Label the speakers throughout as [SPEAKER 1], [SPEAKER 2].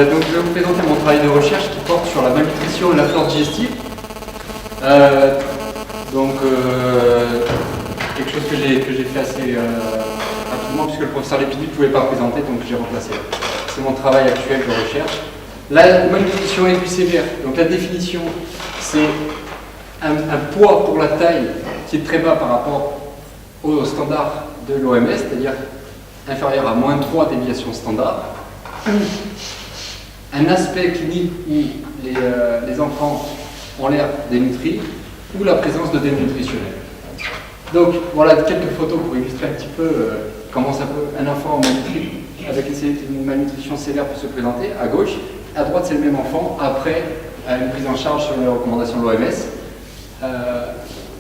[SPEAKER 1] Donc je vais vous présenter mon travail de recherche qui porte sur la malnutrition et la flore digestive. Quelque chose que j'ai fait assez rapidement puisque le professeur Lépidi ne pouvait pas présenter, donc j'ai remplacé. C'est mon travail actuel de recherche. La malnutrition aiguë sévère, donc la définition, c'est un poids pour la taille qui est très bas par rapport au standard de l'OMS, c'est-à-dire inférieur à moins 3 déviations standard. Un aspect clinique où les enfants ont l'air dénutris ou la présence de dénutritionnels. Donc voilà quelques photos pour illustrer un petit peu comment ça peut, un enfant malnutri avec une malnutrition sévère peut se présenter. À gauche, à droite c'est le même enfant après une prise en charge selon les recommandations de l'OMS.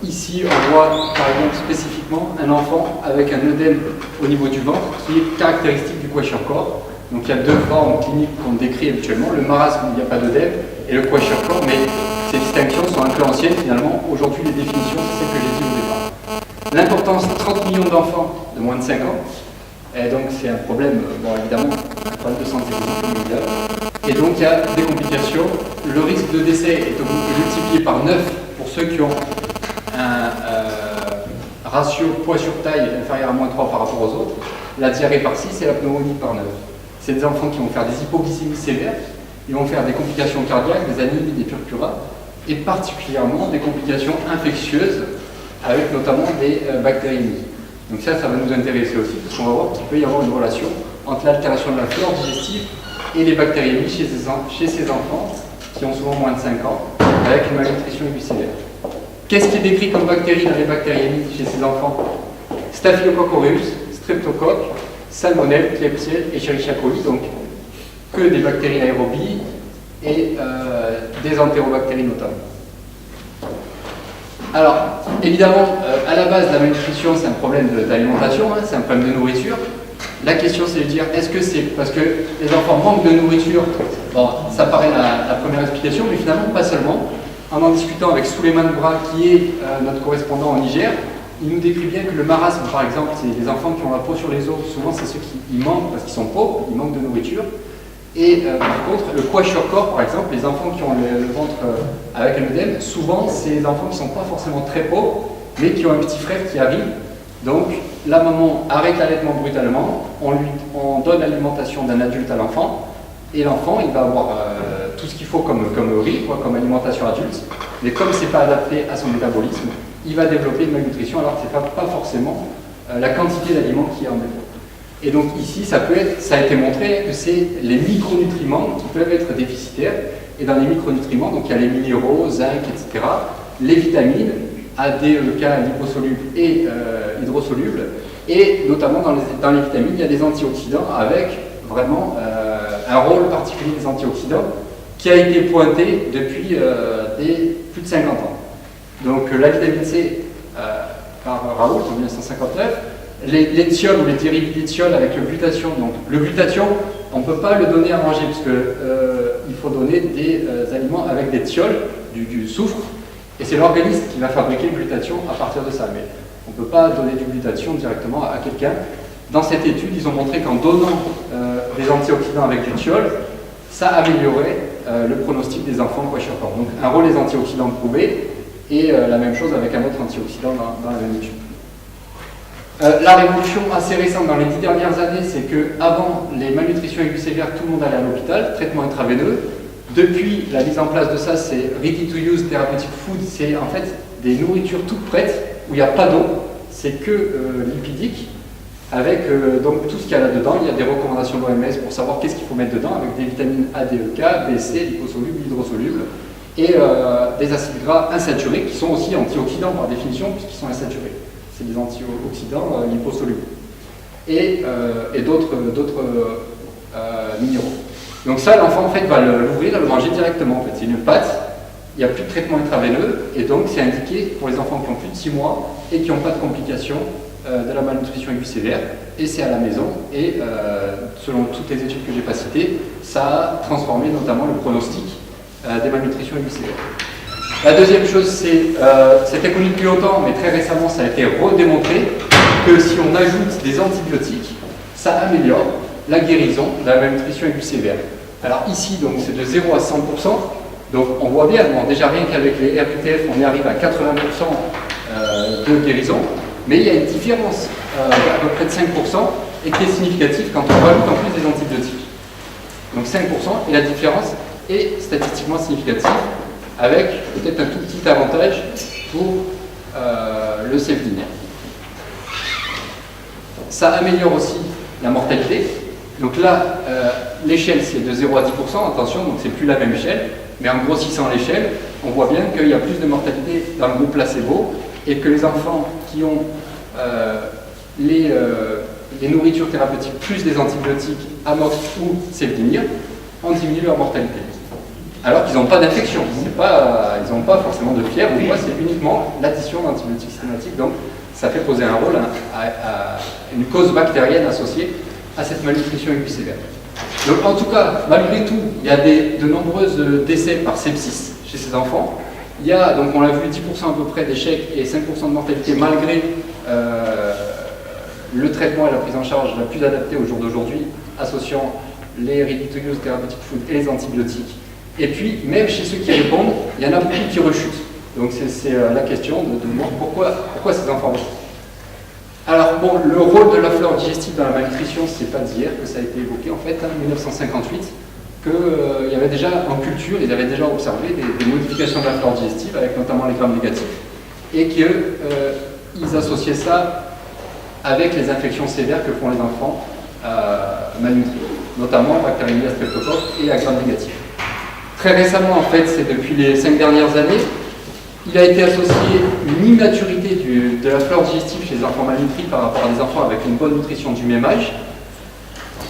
[SPEAKER 1] Ici on voit par exemple spécifiquement un enfant avec un œdème au niveau du ventre qui est caractéristique du kwashiorkor. Donc il y a deux formes cliniques qu'on décrit habituellement, le marasme où il n'y a pas d'œdème et le kwashiorkor, mais ces distinctions sont un peu anciennes finalement. Aujourd'hui les définitions c'est ce que j'ai dit au départ. L'importance, 30 millions d'enfants de moins de 5 ans, et donc c'est un problème, bon évidemment, un problème de santé mondiale. Et donc il y a des complications, le risque de décès est multiplié par 9 pour ceux qui ont un ratio poids sur taille inférieur à moins 3 par rapport aux autres, la diarrhée par 6 et la pneumonie par 9. C'est des enfants qui vont faire des hypoglycémies sévères, ils vont faire des complications cardiaques, des anémies, des purpura, et particulièrement des complications infectieuses, avec notamment des bactériémies. Donc ça va nous intéresser aussi, parce qu'on va voir qu'il peut y avoir une relation entre l'altération de la flore digestive et les bactériémies chez ces enfants qui ont souvent moins de 5 ans, avec une malnutrition aiguë sévère. Qu'est-ce qui est décrit comme bactéries dans les bactériémies chez ces enfants? Staphylococcus aureus, streptocoque, salmonelle, klebsiella et Escherichia coli, donc que des bactéries aérobies et des entérobactéries notamment. Alors, évidemment, à la base, la malnutrition, c'est un problème d'alimentation, hein, c'est un problème de nourriture. La question, c'est de dire, est-ce que c'est parce que les enfants manquent de nourriture? Bon, ça paraît la première explication, mais finalement, pas seulement. En discutant avec Souleymane Bra, qui est notre correspondant au Niger, il nous décrit bien que le marasme, par exemple, c'est les enfants qui ont la peau sur les os, souvent c'est ceux qui manquent parce qu'ils sont pauvres, ils manquent de nourriture. Et par contre, le kwashiorkor, par exemple, les enfants qui ont le ventre avec un œdème, souvent c'est des enfants qui ne sont pas forcément très pauvres, mais qui ont un petit frère qui arrive. Donc la maman arrête l'allaitement brutalement, on donne l'alimentation d'un adulte à l'enfant, et l'enfant il va avoir tout ce qu'il faut comme riz, comme alimentation adulte, mais comme ce n'est pas adapté à son métabolisme, il va développer une malnutrition alors que ce n'est pas forcément la quantité d'aliments qui est en développement. Et donc ici, ça a été montré que c'est les micronutriments qui peuvent être déficitaires. Et dans les micronutriments, donc il y a les minéraux, zinc, etc., les vitamines, A, D, E, K, liposolubles et hydrosolubles. Et notamment dans les vitamines, il y a des antioxydants avec vraiment un rôle particulier des antioxydants qui a été pointé depuis plus de 50 ans. Donc la vitamine C par Raoult en 1959, les thiols ou les dérivés des thiols avec le glutathion. Donc le glutathion, on ne peut pas le donner à manger parce qu'il faut donner des aliments avec des thiols, du soufre, et c'est l'organisme qui va fabriquer le glutathion à partir de ça. Mais on ne peut pas donner du glutathion directement à quelqu'un. Dans cette étude, ils ont montré qu'en donnant des antioxydants avec du thiol, ça améliorait le pronostic des enfants kwashiorkor. Donc un rôle des antioxydants prouvé, et la même chose avec un autre antioxydant dans la même étude. La révolution assez récente dans les 10 dernières années, c'est qu'avant les malnutritions aiguës sévères, tout le monde allait à l'hôpital, traitement intraveineux. Depuis la mise en place de ça, c'est ready to use therapeutic food, c'est en fait des nourritures toutes prêtes où il n'y a pas d'eau, c'est que lipidique, avec donc tout ce qu'il y a là-dedans. Il y a des recommandations de l'OMS pour savoir qu'est-ce qu'il faut mettre dedans, avec des vitamines A, D, E, K, B, C, liposolubles, hydrosolubles, et des acides gras insaturés qui sont aussi antioxydants par définition puisqu'ils sont insaturés. C'est des antioxydants liposolubles et d'autres minéraux. Donc ça, l'enfant en fait va l'ouvrir et le manger directement. En fait, c'est une pâte, il n'y a plus de traitement intraveineux et donc c'est indiqué pour les enfants qui ont plus de 6 mois et qui n'ont pas de complications de la malnutrition aiguë sévère, et c'est à la maison. Et selon toutes les études que j'ai pas citées, ça a transformé notamment le pronostic des malnutritions aiguës sévères. La deuxième chose, c'était connu depuis longtemps, mais très récemment, ça a été redémontré que si on ajoute des antibiotiques, ça améliore la guérison de la malnutrition aiguë sévère. Alors ici, donc c'est de 0 à 100%. Donc on voit bien, bon, déjà rien qu'avec les RQTF, on y arrive à 80% de guérison, mais il y a une différence à peu près de 5% et qui est significative quand on rajoute en plus des antibiotiques. Donc 5%, et la différence est statistiquement significative, avec peut-être un tout petit avantage pour le cefdinir. Ça améliore aussi la mortalité. Donc là, l'échelle c'est de 0 à 10%, attention, donc c'est plus la même échelle, mais en grossissant l'échelle, on voit bien qu'il y a plus de mortalité dans le groupe placebo et que les enfants qui ont les nourritures thérapeutiques plus des antibiotiques, amox ou cefdinir, ont diminué leur mortalité. Alors qu'ils n'ont pas d'infection, ils n'ont pas forcément de fièvre ou quoi, c'est uniquement l'addition d'antibiotiques systématiques, donc ça fait poser un rôle à une cause bactérienne associée à cette malnutrition aiguë sévère. Donc en tout cas, malgré tout, il y a de nombreux décès par sepsis chez ces enfants. Il y a, donc on l'a vu, 10% à peu près d'échecs et 5% de mortalité malgré le traitement et la prise en charge la plus adaptée au jour d'aujourd'hui, associant les ribonucléose thérapeutiques food et les antibiotiques. Et puis, même chez ceux qui répondent, il y en a beaucoup qui rechutent. Donc c'est la question de voir pourquoi ces enfants rechutent. Alors bon, le rôle de la flore digestive dans la malnutrition, c'est pas d'hier que ça a été évoqué en fait, en 1958, qu'il y avait déjà en culture, ils avaient déjà observé des modifications de la flore digestive, avec notamment les grammes négatifs, et qu'ils associaient ça avec les infections sévères que font les enfants malnutris, notamment Bactéremia streptococcus et à grammes négatifs. Très récemment, en fait, c'est depuis les 5 dernières années, il a été associé une immaturité de la flore digestive chez les enfants malnutris par rapport à des enfants avec une bonne nutrition du même âge,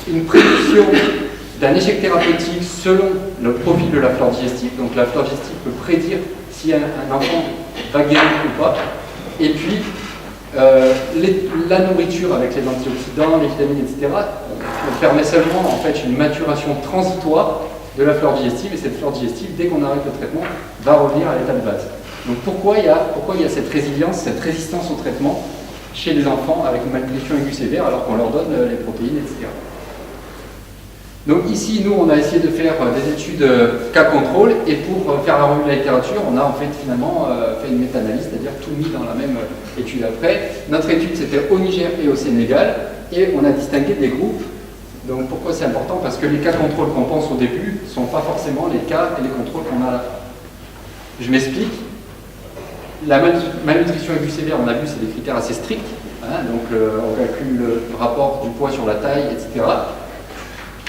[SPEAKER 1] une prédiction d'un échec thérapeutique selon le profil de la flore digestive. Donc la flore digestive peut prédire si un enfant va guérir ou pas. Et puis la nourriture avec les antioxydants, les vitamines, etc. permet seulement en fait une maturation transitoire de la flore digestive, et cette flore digestive, dès qu'on arrête le traitement, va revenir à l'état de base. Donc pourquoi il y a cette résilience, cette résistance au traitement chez les enfants avec une malnutrition aiguë sévère alors qu'on leur donne les protéines, etc. Donc ici, nous, on a essayé de faire des études cas contrôle, et pour faire la revue de la littérature, on a en fait finalement fait une méta-analyse, c'est-à-dire tout mis dans la même étude après. Notre étude, c'était au Niger et au Sénégal, et on a distingué des groupes. Donc pourquoi c'est important? Parce que les cas contrôle qu'on pense au début ne sont pas forcément les cas et les contrôles qu'on a à la fin. Je m'explique. La malnutrition aiguë sévère, on a vu, c'est des critères assez stricts. Hein, donc on calcule le rapport du poids sur la taille, etc.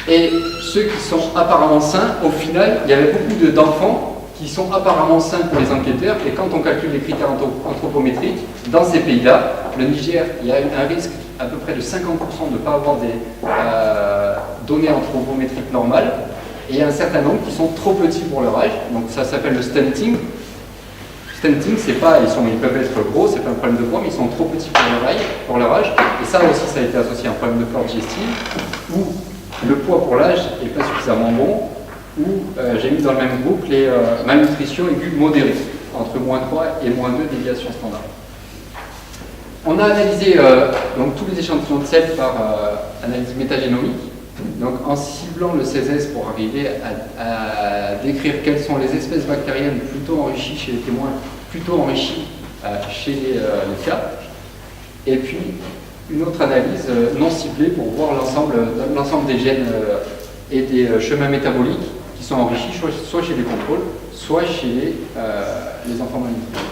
[SPEAKER 1] Et ceux qui sont apparemment sains, au final, il y avait beaucoup d'enfants qui sont apparemment sains pour les enquêteurs, et quand on calcule les critères anthropométriques, dans ces pays-là, le Niger, il y a un risque à peu près de 50% de ne pas avoir des données anthropométriques normales, et il y a un certain nombre qui sont trop petits pour leur âge, donc ça s'appelle le stunting. Stunting, c'est pas, ils peuvent être gros, c'est pas un problème de poids, mais ils sont trop petits pour leur âge, et ça aussi, ça a été associé à un problème de flore digestive, où le poids pour l'âge n'est pas suffisamment bon, ou j'ai mis dans le même groupe les malnutrition aiguë modérée, entre -3 et -2 déviation standard. On a analysé donc tous les échantillons de sel par analyse métagénomique, donc en ciblant le CESES pour arriver à décrire quelles sont les espèces bactériennes plutôt enrichies chez les témoins, plutôt enrichies chez les cas, et puis une autre analyse non ciblée pour voir l'ensemble des gènes et des chemins métaboliques qui sont enrichis soit chez les contrôles, soit chez les enfants malnutris.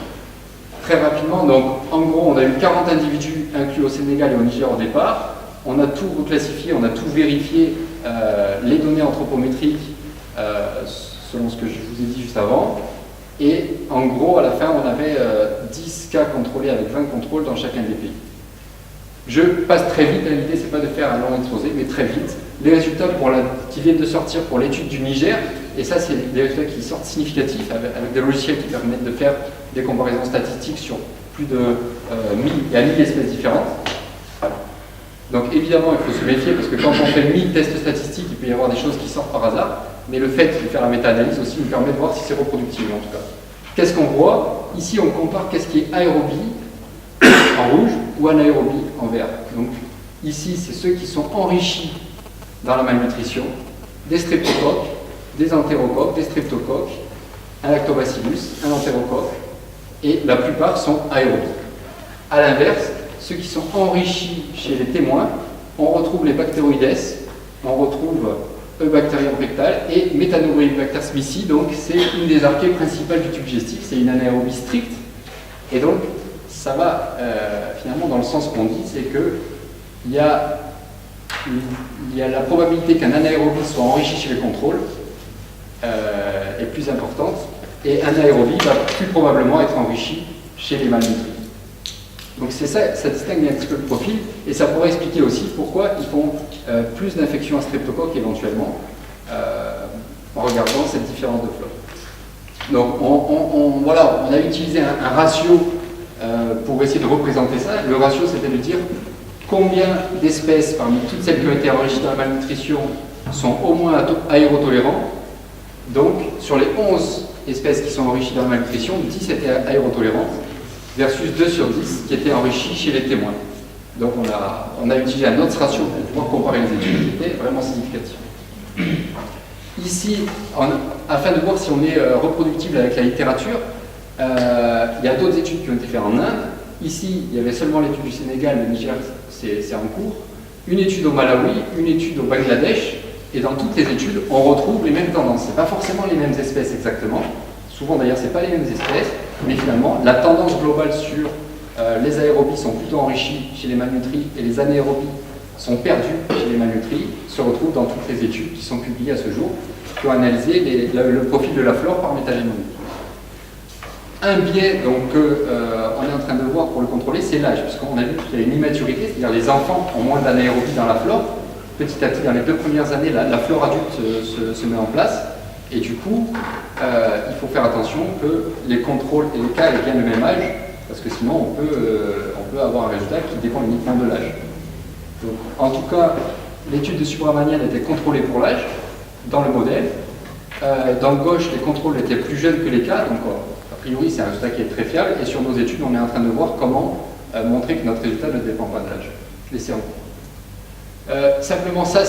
[SPEAKER 1] Très rapidement, donc en gros, on a eu 40 individus inclus au Sénégal et au Niger au départ. On a tout reclassifié, on a tout vérifié, les données anthropométriques selon ce que je vous ai dit juste avant. Et en gros, à la fin, on avait 10 cas contrôlés avec 20 contrôles dans chacun des pays. Je passe très vite, l'idée c'est pas de faire un long exposé, mais très vite. Les résultats qui viennent de sortir pour l'étude du Niger, et ça c'est des résultats qui sortent significatifs avec des logiciels qui permettent de faire des comparaisons statistiques sur plus de 1000 espèces différentes. Donc évidemment il faut se méfier parce que quand on fait 1000 tests statistiques, il peut y avoir des choses qui sortent par hasard, mais le fait de faire la méta-analyse aussi nous permet de voir si c'est reproductible en tout cas. Qu'est-ce qu'on voit? Ici on compare qu'est-ce qui est aérobie en rouge ou anaérobie en vert. Donc ici, c'est ceux qui sont enrichis dans la malnutrition, des streptocoques, des entérocoques, des streptocoques, un lactobacillus, un entérocoque, et la plupart sont aérobies. A l'inverse, ceux qui sont enrichis chez les témoins, on retrouve les Bacteroides, on retrouve Eubacterium rectal et Methanobrevibacter smithii, donc c'est une des archées principales du tube digestif, c'est une anaérobie stricte, et donc ça va finalement dans le sens qu'on dit, c'est que il y a la probabilité qu'un anaérobie soit enrichi chez les contrôles est plus importante, et un aérobie va plus probablement être enrichi chez les malnutris. Donc c'est ça distingue un petit peu le profil, et ça pourrait expliquer aussi pourquoi ils font plus d'infections à streptocoque éventuellement, en regardant cette différence de flore. Donc voilà, on a utilisé un ratio pour essayer de représenter ça. Le ratio, c'était de dire combien d'espèces parmi toutes celles qui ont été enrichies dans la malnutrition sont au moins aérotolérants. Donc sur les 11 espèces qui sont enrichies dans la malnutrition, 10 étaient aérotolérantes, versus 2 sur 10 qui étaient enrichis chez les témoins. Donc on a utilisé un autre ratio pour pouvoir comparer les études qui était vraiment significatif. Ici, afin de voir si on est reproductible avec la littérature, il y a d'autres études qui ont été faites en Inde. Ici, il y avait seulement l'étude du Sénégal, le Niger, c'est en cours. Une étude au Malawi, une étude au Bangladesh, et dans toutes les études, on retrouve les mêmes tendances. Ce n'est pas forcément les mêmes espèces exactement. Souvent d'ailleurs, ce n'est pas les mêmes espèces, mais finalement, la tendance globale sur les aérobies sont plutôt enrichis chez les malnutris et les anaérobies sont perdus chez les malnutris se retrouve dans toutes les études qui sont publiées à ce jour, qui ont analysé le profil de la flore par métagénomie. Un biais donc, on est en train de voir pour le contrôler, c'est l'âge, puisqu'on a vu qu'il y a une immaturité, c'est-à-dire les enfants ont moins d'anaérobie dans la flore. Petit à petit, dans les 2 premières années, la flore adulte se met en place, et du coup, il faut faire attention que les contrôles et les cas aient bien le même âge, parce que sinon on peut avoir un résultat qui dépend uniquement de l'âge. Donc, en tout cas, l'étude de Subramanian était contrôlée pour l'âge, dans le modèle. Dans le gauche, les contrôles étaient plus jeunes que les cas, donc a priori c'est un résultat qui est très fiable, et sur nos études, on est en train de voir comment montrer que notre résultat ne dépend pas de l'âge. Laissez en cours. Simplement ça,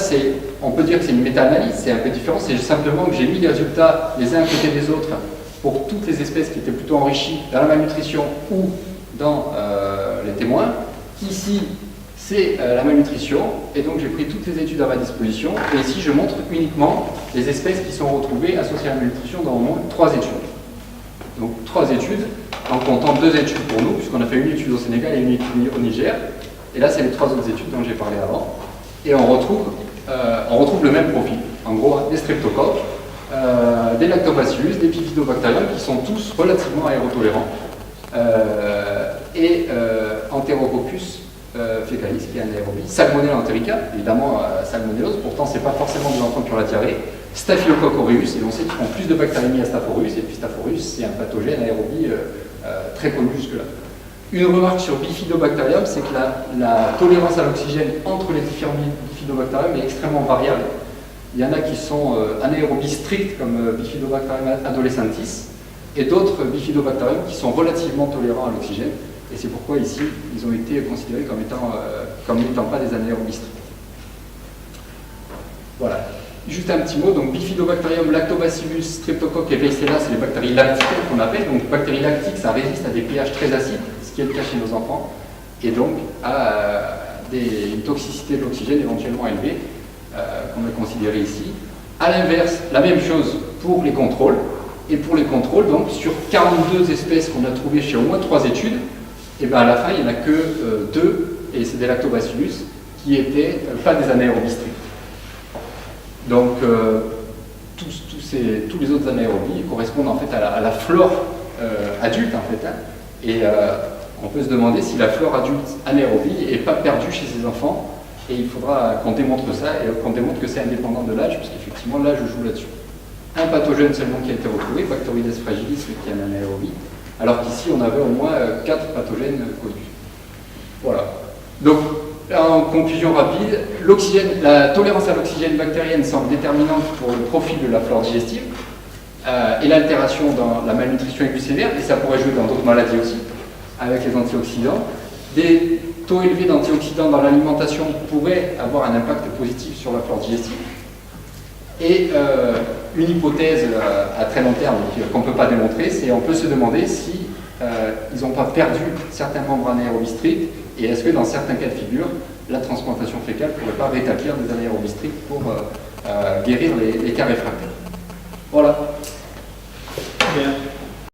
[SPEAKER 1] on peut dire que c'est une méta-analyse, c'est un peu différent, c'est simplement que j'ai mis les résultats les uns à côté des autres pour toutes les espèces qui étaient plutôt enrichies dans la malnutrition ou dans les témoins. Ici, c'est la malnutrition, et donc j'ai pris toutes les études à ma disposition, et ici je montre uniquement les espèces qui sont retrouvées associées à la malnutrition dans au moins 3 études. Donc 3 études, en comptant 2 études pour nous, puisqu'on a fait une étude au Sénégal et une étude au Niger, et là c'est les 3 autres études dont j'ai parlé avant, et on retrouve le même profil, en gros des streptocoques, des lactobacillus, des bifidobacterium qui sont tous relativement aérotolérants, et enterococcus fécalis qui est un aérobie, Salmonella enterica, évidemment salmonellose, pourtant c'est pas forcément des enfants qui ont la diarrhée, Staphylococcus aureus, et on sait qu'ils font plus de bactériémie à Staph aureus, et puis Staph aureus c'est un pathogène aérobie très connu jusque-là. Une remarque sur Bifidobacterium, c'est que la tolérance à l'oxygène entre les différents Bifidobacterium est extrêmement variable. Il y en a qui sont anaérobies strictes comme Bifidobacterium adolescentis, et d'autres Bifidobacterium qui sont relativement tolérants à l'oxygène. Et c'est pourquoi ici, ils ont été considérés comme n'étant pas des anaérobies strictes. Voilà. Juste un petit mot, donc Bifidobacterium, Lactobacillus, Streptococcus et Veillcella, c'est les bactéries lactiques qu'on appelle. Donc bactéries lactiques, ça résiste à des pH très acides, ce qui est le cas chez nos enfants, et donc à une toxicité de l'oxygène éventuellement élevée, qu'on a considéré ici. A l'inverse, la même chose pour les contrôles. Et pour les contrôles, donc sur 42 espèces qu'on a trouvées chez au moins 3 études, et bien à la fin, il n'y en a que 2, et c'est des lactobacillus, qui n'étaient pas des anaérobies strictes. Donc, tous les autres anaérobies correspondent en fait à la flore adulte, en fait. Hein. Et on peut se demander si la flore adulte anaérobie n'est pas perdue chez ces enfants, et il faudra qu'on démontre ça, et qu'on démontre que c'est indépendant de l'âge, puisqu'effectivement l'âge joue là-dessus. Un pathogène seulement qui a été retrouvé, Bacteroides fragilis, qui est un anaérobie, alors qu'ici on avait au moins 4 pathogènes connus. Voilà. Donc, en conclusion rapide, la tolérance à l'oxygène bactérienne semble déterminante pour le profil de la flore digestive, et l'altération dans la malnutrition aiguë sévère, et ça pourrait jouer dans d'autres maladies aussi, avec les antioxydants. Des taux élevés d'antioxydants dans l'alimentation pourraient avoir un impact positif sur la flore digestive. Et une hypothèse à très long terme qu'on ne peut pas démontrer, c'est on peut se demander si ils n'ont pas perdu certains membres anaérobistriques et est-ce que dans certains cas de figure, la transplantation fécale ne pourrait pas rétablir des anaérobistriques pour guérir les cas réfractaires. Voilà.